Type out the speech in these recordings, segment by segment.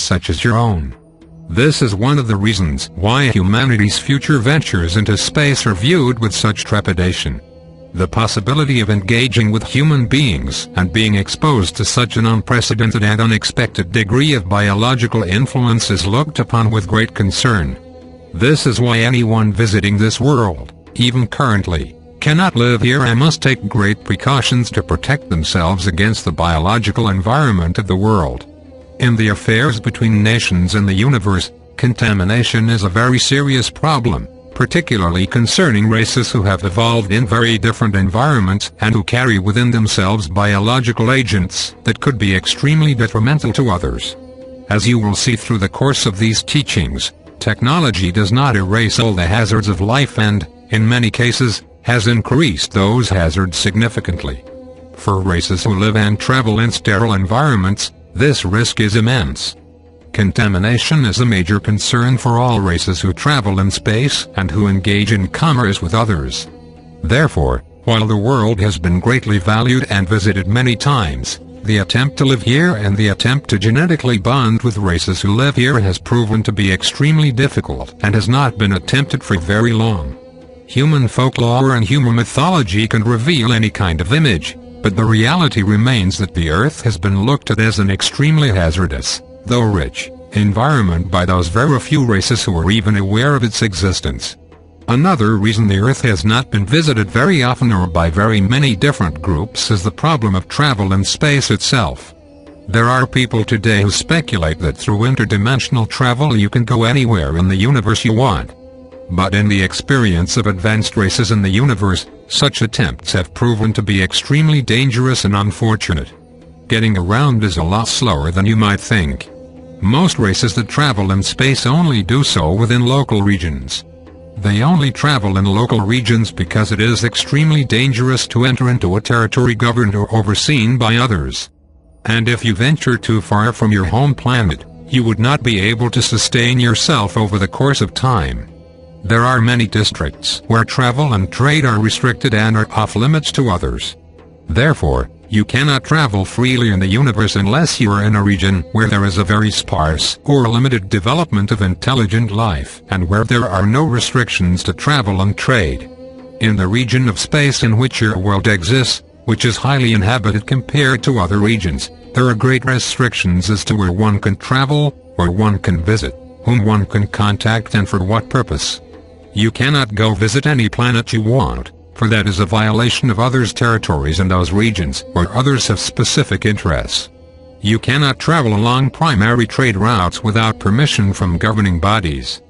such as your own. This is one of the reasons why humanity's future ventures into space are viewed with such trepidation. The possibility of engaging with human beings and being exposed to such an unprecedented and unexpected degree of biological influence is looked upon with great concern. This is why anyone visiting this world, even currently, cannot live here and must take great precautions to protect themselves against the biological environment of the world. In the affairs between nations in the universe, contamination is a very serious problem, particularly concerning races who have evolved in very different environments and who carry within themselves biological agents that could be extremely detrimental to others. As you will see through the course of these teachings, technology does not erase all the hazards of life and, in many cases, has increased those hazards significantly. For races who live and travel in sterile environments, this risk is immense. Contamination is a major concern for all races who travel in space and who engage in commerce with others. Therefore, while the world has been greatly valued and visited many times, the attempt to live here and the attempt to genetically bond with races who live here has proven to be extremely difficult and has not been attempted for very long. Human folklore and human mythology can reveal any kind of image, but the reality remains that the Earth has been looked at as an extremely hazardous, though rich, environment by those very few races who are even aware of its existence. Another reason the Earth has not been visited very often or by very many different groups is the problem of travel in space itself. There are people today who speculate that through interdimensional travel you can go anywhere in the universe you want. But in the experience of advanced races in the universe, such attempts have proven to be extremely dangerous and unfortunate. Getting around is a lot slower than you might think. Most races that travel in space only do so within local regions. They only travel in local regions because it is extremely dangerous to enter into a territory governed or overseen by others. And if you venture too far from your home planet, you would not be able to sustain yourself over the course of time. There are many districts where travel and trade are restricted and are off limits to others. Therefore, you cannot travel freely in the universe unless you are in a region where there is a very sparse or limited development of intelligent life and where there are no restrictions to travel and trade. In the region of space in which your world exists, which is highly inhabited compared to other regions, there are great restrictions as to where one can travel, where one can visit, whom one can contact and for what purpose. You cannot go visit any planet you want, for that is a violation of others' territories in those regions where others have specific interests. You cannot travel along primary trade routes without permission from governing bodies.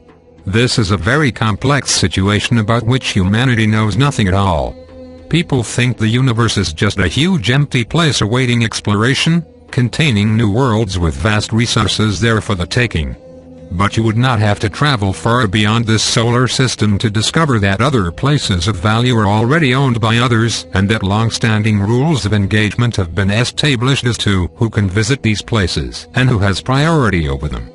This is a very complex situation about which humanity knows nothing at all. People think the universe is just a huge empty place awaiting exploration, containing new worlds with vast resources there for the taking. But you would not have to travel far beyond this solar system to discover that other places of value are already owned by others and that long-standing rules of engagement have been established as to who can visit these places and who has priority over them.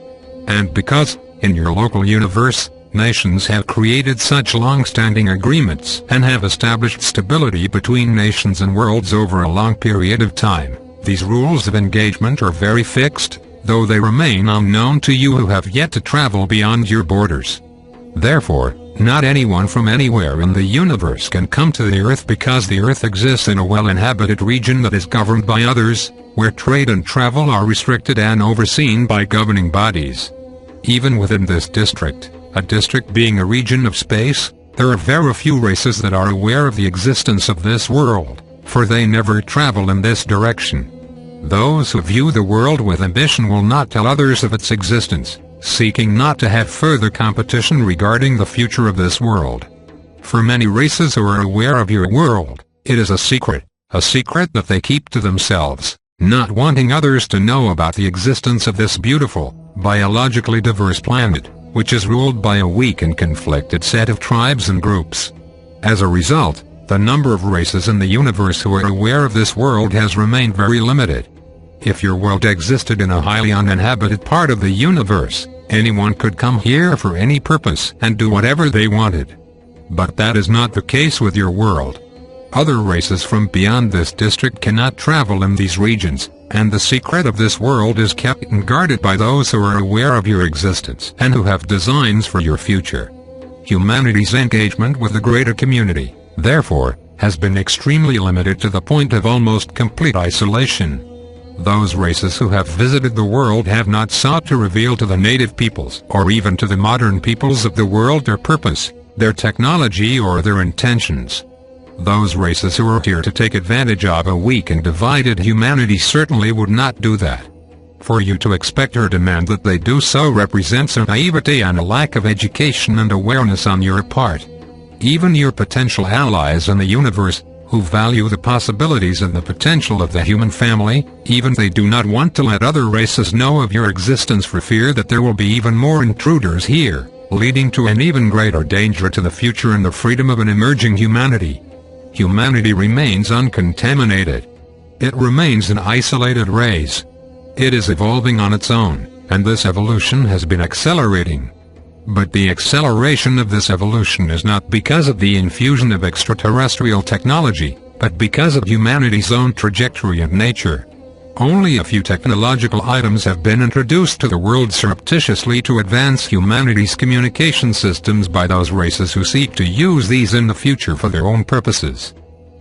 And because, in your local universe, nations have created such long-standing agreements and have established stability between nations and worlds over a long period of time, these rules of engagement are very fixed, though they remain unknown to you who have yet to travel beyond your borders. Therefore, not anyone from anywhere in the universe can come to the Earth because the Earth exists in a well-inhabited region that is governed by others, where trade and travel are restricted and overseen by governing bodies. Even within this district, a district being a region of space, there are very few races that are aware of the existence of this world, for they never travel in this direction. Those who view the world with ambition will not tell others of its existence, seeking not to have further competition regarding the future of this world. For many races who are aware of your world, it is a secret that they keep to themselves, not wanting others to know about the existence of this beautiful, biologically diverse planet, which is ruled by a weak and conflicted set of tribes and groups. As a result, the number of races in the universe who are aware of this world has remained very limited. If your world existed in a highly uninhabited part of the universe, anyone could come here for any purpose and do whatever they wanted. But that is not the case with your world. Other races from beyond this district cannot travel in these regions, And the secret of this world is kept and guarded by those who are aware of your existence and who have designs for your future. Humanity's engagement with the greater community, therefore, has been extremely limited to the point of almost complete isolation. Those races who have visited the world have not sought to reveal to the native peoples or even to the modern peoples of the world their purpose, their technology or their intentions. Those races who are here to take advantage of a weak and divided humanity certainly would not do that. For you to expect or demand that they do so represents a naivety and a lack of education and awareness on your part. Even your potential allies in the universe, who value the possibilities and the potential of the human family, even they do not want to let other races know of your existence for fear that there will be even more intruders here, leading to an even greater danger to the future and the freedom of an emerging humanity. Humanity remains uncontaminated. It remains an isolated race. It is evolving on its own, and this evolution has been accelerating. But the acceleration of this evolution is not because of the infusion of extraterrestrial technology, but because of humanity's own trajectory and nature. Only a few technological items have been introduced to the world surreptitiously to advance humanity's communication systems by those races who seek to use these in the future for their own purposes.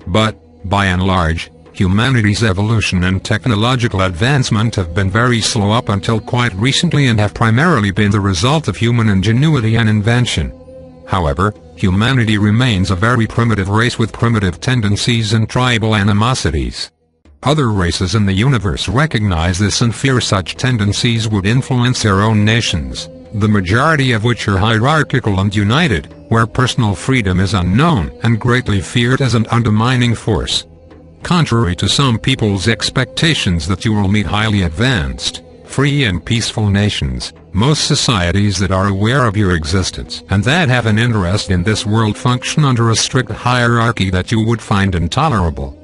But, by and large, humanity's evolution and technological advancement have been very slow up until quite recently and have primarily been the result of human ingenuity and invention. However, humanity remains a very primitive race with primitive tendencies and tribal animosities. Other races in the universe recognize this and fear such tendencies would influence their own nations, the majority of which are hierarchical and united, where personal freedom is unknown and greatly feared as an undermining force. Contrary to some people's expectations that you will meet highly advanced, free and peaceful nations, most societies that are aware of your existence and that have an interest in this world function under a strict hierarchy that you would find intolerable.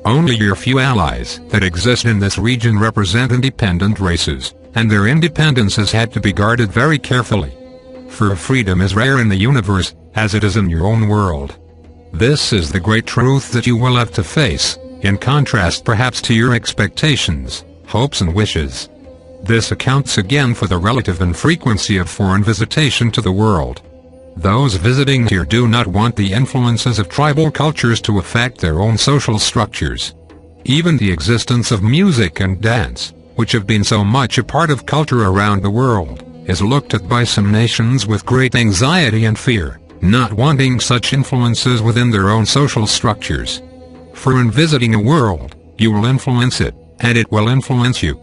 Only your few allies that exist in this region represent independent races, and their independence has had to be guarded very carefully. For freedom is rare in the universe, as it is in your own world. This is the great truth that you will have to face, in contrast perhaps to your expectations, hopes and wishes. This accounts again for the relative infrequency of foreign visitation to the world. Those visiting here do not want the influences of tribal cultures to affect their own social structures. Even the existence of music and dance, which have been so much a part of culture around the world, is looked at by some nations with great anxiety and fear, not wanting such influences within their own social structures. For in visiting a world, you will influence it, and it will influence you.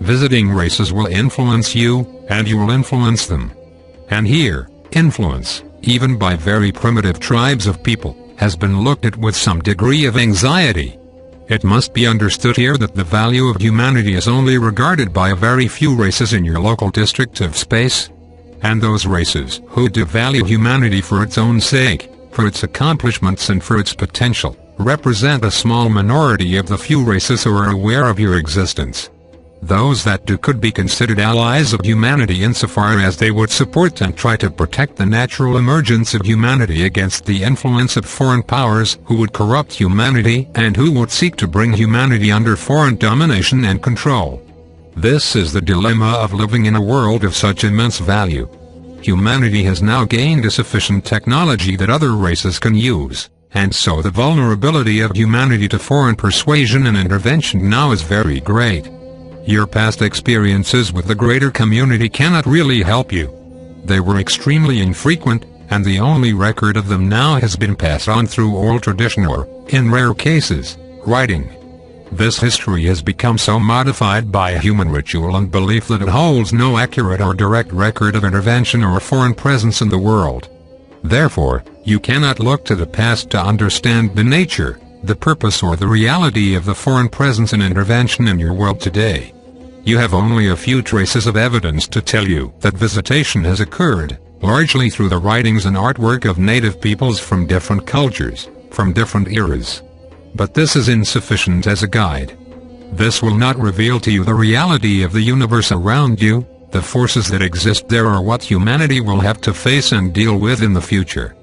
Visiting races will influence you, and you will influence them. And here, influence, even by very primitive tribes of people, has been looked at with some degree of anxiety. It must be understood here that the value of humanity is only regarded by a very few races in your local district of space. And those races who devalue humanity for its own sake, for its accomplishments and for its potential, represent a small minority of the few races who are aware of your existence. Those that do could be considered allies of humanity insofar as they would support and try to protect the natural emergence of humanity against the influence of foreign powers who would corrupt humanity and who would seek to bring humanity under foreign domination and control. This is the dilemma of living in a world of such immense value. Humanity has now gained a sufficient technology that other races can use, and so the vulnerability of humanity to foreign persuasion and intervention now is very great. Your past experiences with the greater community cannot really help you. They were extremely infrequent, and the only record of them now has been passed on through oral tradition or, in rare cases, writing. This history has become so modified by human ritual and belief that it holds no accurate or direct record of intervention or foreign presence in the world. Therefore, you cannot look to the past to understand the nature, the purpose or the reality of the foreign presence and intervention in your world today. You have only a few traces of evidence to tell you that visitation has occurred, largely through the writings and artwork of native peoples from different cultures, from different eras. But this is insufficient as a guide. This will not reveal to you the reality of the universe around you, the forces that exist there or what humanity will have to face and deal with in the future.